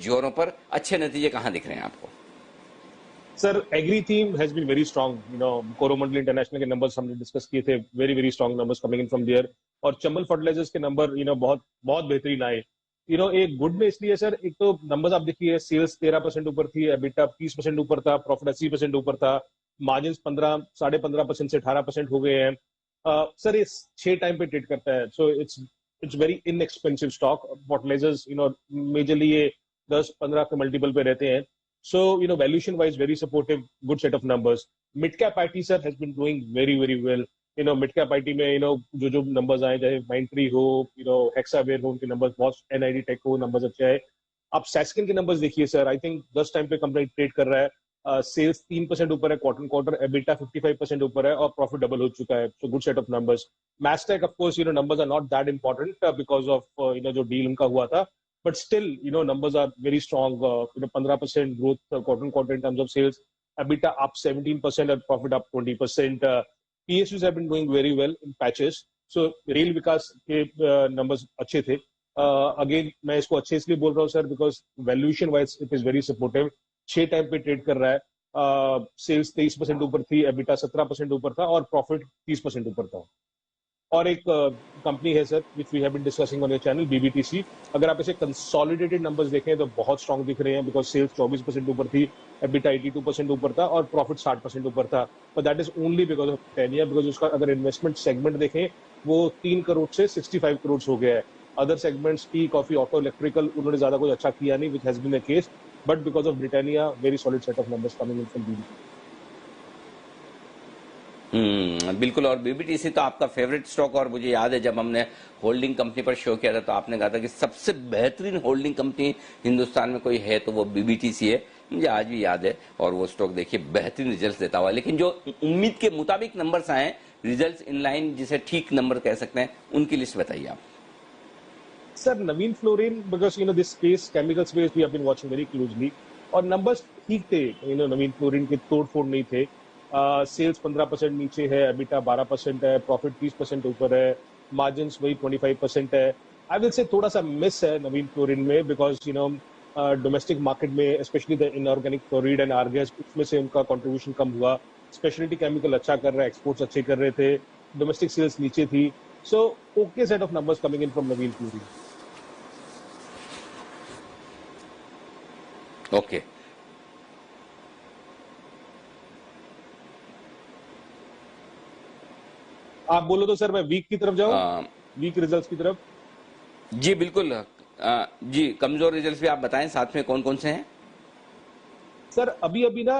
जोरों पर अच्छे नतीजे कहां दिख रहे हैं आपको? Sir agri theme has been very strong, Coromandel International के नंबर्स हमने डिस्कस किए थे, very very strong numbers coming in from there. और चंबल फर्टिलाइजर्स के नंबर बहुत बहुत बेहतरीन आए। एक गुड में इसलिए सर, एक तो नंबर्स आप देखिए, सेल्स 13% ऊपर थी, एबिटा 30% ऊपर था, प्रॉफिट 80% ऊपर था, मार्जिन 15.5% से 18% हो गए हैं। सर ये 6 टाइम पे ट्रेड करता है, so it's very inexpensive stock. Fertilisers majorly ये 10-15 के मल्टीपल पे रहते हैं। So, valuation wise, very supportive, good set of numbers. Mid cap IT, sir, has been doing very, very well. Mid cap IT में, जो numbers आए, चाहे Mindtree हो, Hexaware हो, उनके numbers बहुत, NID Tech हो, numbers अच्छे आए। आप Sasken के numbers देखिए, सर, I think 10 टाइम पे कंपनी ट्रेड कर रहा है। सेल्स 3% ऊपर है क्वार्टर, एबिटा 55% ऊपर है, और प्रॉफिट डबल हो चुका है। So good set of numbers. Mastek of course numbers are not that important because of जो डील उनका हुआ था, but still, numbers are very strong. 15% growth quarter in terms of sales. EBITDA up 17% and profit up 20%. PSUs have been doing very well in patches. So Rail Vikas के numbers अच्छे थे. Again, मैं इसको अच्छे इसलिए बोल रहा हूँ sir, because valuation wise it is very supportive. 6 time पे ट्रेड कर रहा है। सेल्स 23% ऊपर थी, EBITDA 17% ऊपर था, और प्रॉफिट 30% ऊपर था। और एक कंपनी है sir, which we have been discussing on your channel, BBTC. अगर आप इसे कंसोलिडेटेड नंबर्स देखें तो बहुत स्ट्रांग दिख रहे हैं, बिकॉज सेल्स 24% ऊपर थी, एबिटा 82% ऊपर था, और प्रॉफिट 60% ऊपर था। But that is only because of Taenia, because उसका अगर इन्वेस्टमेंट सेगमेंट देखें, वो 3 करोड़ से 65 करोड़ हो गया है। Other segments, tea, coffee, auto, electrical, उन्होंने ज्यादा कुछ अच्छा किया नहीं, which has been the case. But because of Britannia, very solid set of numbers coming in from BBTC. बिल्कुल। और बीबीटीसी तो आपका फेवरेट स्टॉक, और मुझे याद है जब हमने होल्डिंग कंपनी पर शो किया था तो आपने कहा था कि सबसे बेहतरीन होल्डिंग कंपनी हिंदुस्तान में कोई है तो वो बीबीटीसी है। मुझे आज भी याद है, और वो स्टॉक देखिए बेहतरीन रिजल्ट्स देता हुआ। लेकिन जो उम्मीद के मुताबिक नंबर्स आए, रिजल्ट्स इन लाइन, जिसे ठीक नंबर कह सकते हैं, उनकी लिस्ट बताइए आप। Sir Navin Fluorine, because this space, chemical space, we have been watching very closely, और नंबर्स ठीक थे। नवीन फ्लोरिन के तोड़-फोड़ नहीं थे। सेल्स 15% नीचे है, एबिटा 12% है, प्रॉफिट 30% ऊपर है, मार्जिन वही 25% है। आई विल से थोड़ा सा मिस है नवीन फ्लोरिन में, बिकॉज डोमेस्टिक मार्केट में स्पेशली द इनऑर्गेनिक क्लोरीड एंड आर्गेस, उसमें से उनका कंट्रीब्यूशन कम हुआ। स्पेशलिटी केमिकल अच्छा कर रहा है, एक्सपोर्ट्स अच्छे कर रहे थे, डोमेस्टिक सेल्स नीचे थी। So okay set of numbers coming in from Naveen fluorine. Okay. आप बोलो तो सर मैं वीक की तरफ जाऊं, वीक रिजल्ट्स की तरफ। जी बिल्कुल। जी, कमजोर रिजल्ट्स भी आप बताएं, साथ में कौन कौन से हैं? सर अभी अभी ना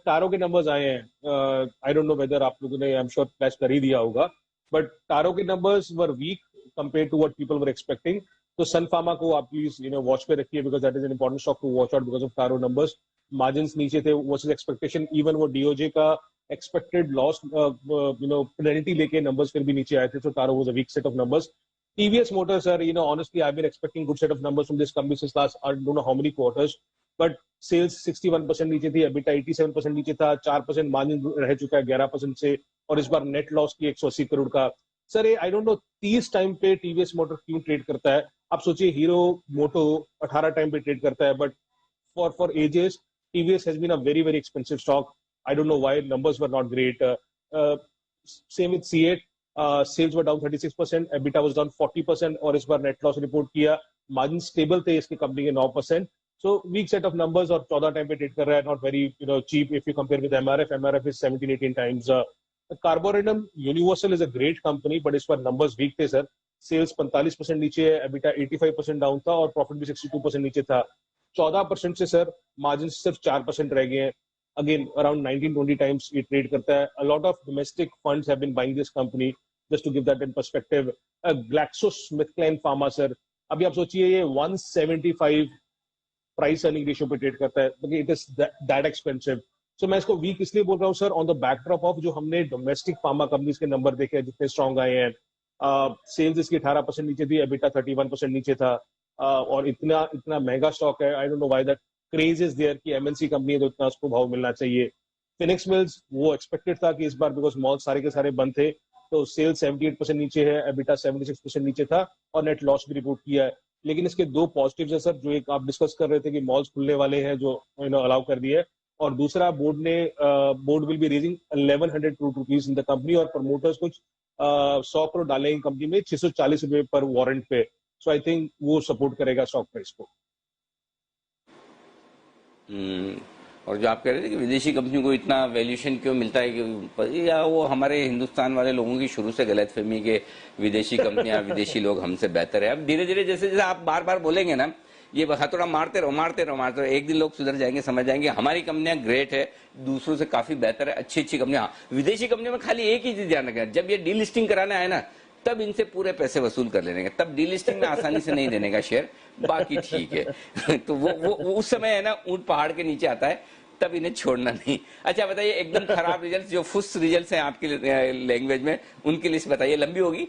टारो के नंबर्स आए हैं। आई डोंट नो वेदर आप लोगों ने, आई एम श्योर, फ्लैश कर ही दिया होगा, बट टारो के numbers were weak compare to what people were expecting. तो सन फार्मा को आप प्लीज वॉच पे रखिए, because that is an important stock to watch out because of Taro numbers. Margin नीचे थे वर्सेस एक्सपेक्टेशन। इवन वो डीओजे का एक्सपेक्टेड लॉस पेनल्टी लेके नंबर्स फिर भी नीचे आए थे, तो Taro was a weak set of numbers. TVS Motor, sir, honestly, I've been expecting good set of numbers from this company since last, I don't know how many quarters, but sales 61% नीचे थी, EBITDA 87% नीचे था, 4% margin रह चुका है 11% से, और इस बार नेट लॉस की 180 करोड़ का। सर ये आई डोंट नो 30 टाइम पे टीवीएस मोटर क्यों ट्रेड करता है। आप सोचिए हीरो मोटो 18 टाइम पे ट्रेड करता है, but for ages TVS has been a very very expensive stock. I don't know why numbers were not great. Same with C8, sales were down 36%, EBITDA was down 40%, और इस बार नेट लॉस रिपोर्ट किया। Margin stable थे इसकी company के 9%। So weak set of numbers, और 14 time पे trade कर रहा है, not very cheap if you compare with MRF. MRF is 17-18 times. Carborundum Universal is a great company, but इस बार numbers weak थे सर। सेल्स 45% नीचे है, एबिटा 85% डाउन था, और प्रॉफिट भी 62% नीचे था। 14% से सर मार्जिन सिर्फ 4% रह गए हैं। अगेन अराउंड 19-20 टाइम्स ये ट्रेड करता है। A lot of domestic funds have been buying this company, just to give that in perspective. GlaxoSmithKline pharma sir, अभी आप सोचिए ये 175 प्राइस अर्निंग रेशियो पे ट्रेड करता है, it is that expensive. So मैं इसको वीक इसलिए बोल रहा हूँ sir, on the backdrop of जो हमने डोमेस्टिक फार्मा कंपनीज के नंबर देखे हैं जितने स्ट्रॉन्ग आए हैं। सेल्स इसकी 18% नीचे थी, एबिटा 31% नीचे था। और इतना इतना महंगा स्टॉक है, I don't know why that craze is there कि एमएनसी कंपनी है तो इतना उसको भाव मिलना चाहिए। फिनिक्स मिल्स, वो एक्सपेक्टेड था कि इस बार बिकॉज मॉल सारे के सारे बंद थे, तो सेल्स 78% नीचे है, एबिटा 76% नीचे था, और नेट लॉस भी रिपोर्ट किया है। लेकिन इसके दो पॉजिटिव्स है सर। जो एक आप डिस्कस कर रहे थे कि मॉल्स खुलने वाले हैं, जो अलाउ कर दिया है, और दूसरा board will be raising 1100 crore rupees in the company, और प्रमोटर्स कुछ 100 करोड़ डालेंगे कंपनी में 640 रुपए पर वारंट पे। सो आई थिंक वो सपोर्ट करेगा स्टॉक प्राइस को। हम्म, और जो आप कह रहे थे कि विदेशी कंपनियों को इतना वैल्यूएशन क्यों मिलता है, कि या वो हमारे हिंदुस्तान वाले लोगों की शुरू से गलतफहमी के विदेशी कंपनियां विदेशी लोग हमसे बेहतर है। अब धीरे धीरे जैसे जैसे आप बार बार बोलेंगे ना, ये हथौड़ा मारते रहो मारते रहो मारते रहो, एक दिन लोग सुधर जाएंगे, समझ जाएंगे हमारी कंपनियां ग्रेट है, दूसरों से काफी बेहतर है, अच्छी अच्छी कंपनियां। विदेशी कंपनियों में खाली एक ही चीज ध्यान रखें, जब ये डीलिस्टिंग कराने आए ना, तब इनसे पूरे पैसे वसूल कर लेने का, तब डीलिस्टिंग में आसानी से नहीं देने का शेयर, बाकी ठीक है। तो वो उस समय है ना, ऊंट पहाड़ के नीचे आता है, तब इन्हें छोड़ना नहीं। अच्छा बताइए, एकदम खराब रिजल्ट, जो फुस रिजल्ट हैं आपकी लैंग्वेज में, उनकी लिस्ट बताइए, लंबी होगी?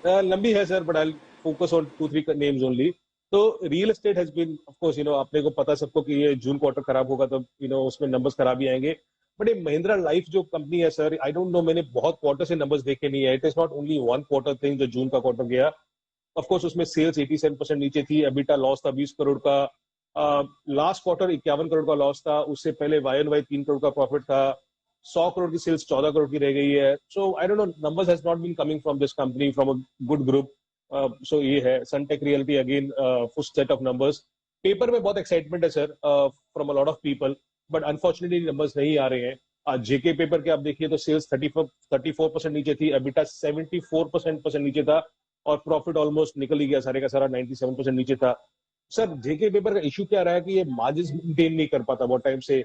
लंबी है sir, but I focus on 2-3 names only. तो real estate has been, of course आपने को पता सबको कि ये जून क्वार्टर खराब होगा, तब उसमें नंबर्स खराब ही आएंगे। बट ये महिंद्रा लाइफ जो कंपनी है सर, आई डोंट नो, मैंने बहुत क्वार्टर से नंबर्स देखे नहीं है। It is not only one quarter thing जो जून का क्वार्टर गया। ऑफ कोर्स उसमें सेल्स 87% नीचे थी, एबिटा लॉस था 20 करोड़ का, लास्ट क्वार्टर 51 करोड़ का लॉस था, उससे पहले वाई एंड वाई 3 करोड़ का प्रॉफिट था, 100 करोड़ की सेल्स 14 करोड़ की रह गई है। So I don't know, numbers has not been coming from this company from a good group. So ये है Sunteck Realty, again first set of numbers. Paper में बहुत एक्साइटमेंट है sir from a lot of people, but unfortunately numbers नहीं आ रहे हैं। जेके paper के आप देखिए तो सेल्स 34% नीचे थी, एबिटा 74% नीचे था, और प्रॉफिट ऑलमोस्ट निकल ही गया सारे का सारा, 97% नीचे था। सर जेके पेपर का इशू क्या रहा है कि ये मार्जिन मेंटेन नहीं कर पाता बहुत टाइम से,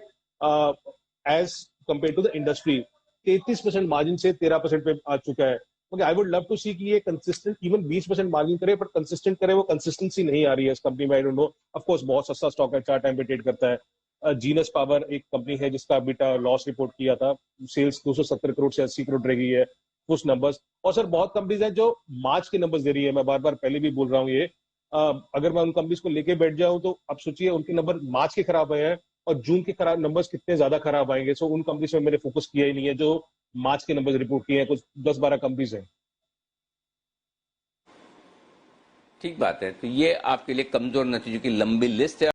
as compare to the industry. 33% margin से 13% पे आ चुका है। Okay, I would love to see कि ये कंसिस्टेंट इवन 20% मार्जिन करे, बट कंसिस्टेंट करे, वो कंसिस्टेंसी नहीं आ रही है इस कंपनी में। आई डोंट नो, ऑफ कोर्स बहुत सस्ता स्टॉक है, 4 टाइम पे ट्रेड करता है। जीनस पावर एक कंपनी है जिसका बीटा लॉस रिपोर्ट किया था, सेल्स 270 करोड़ से 80 करोड़ रह गई है, कुछ नंबर्स। और सर बहुत कंपनीज हैं जो मार्च के नंबर्स दे रही है, मैं बार बार पहले भी बोल रहा हूँ ये। अगर मैं उन कंपनीज को लेके बैठ जाऊं तो आप सोचिए उनके नंबर मार्च के खराब आए हैं, और जून के खराब नंबर्स कितने ज्यादा खराब आएंगे। सो उन कंपनीज में मैंने फोकस किया ही नहीं है जो मार्च के नंबर्स रिपोर्ट किए हैं, कुछ 10-12 कंपनीज हैं। ठीक बात है, तो ये आपके लिए कमजोर नतीजों की लंबी लिस्ट है।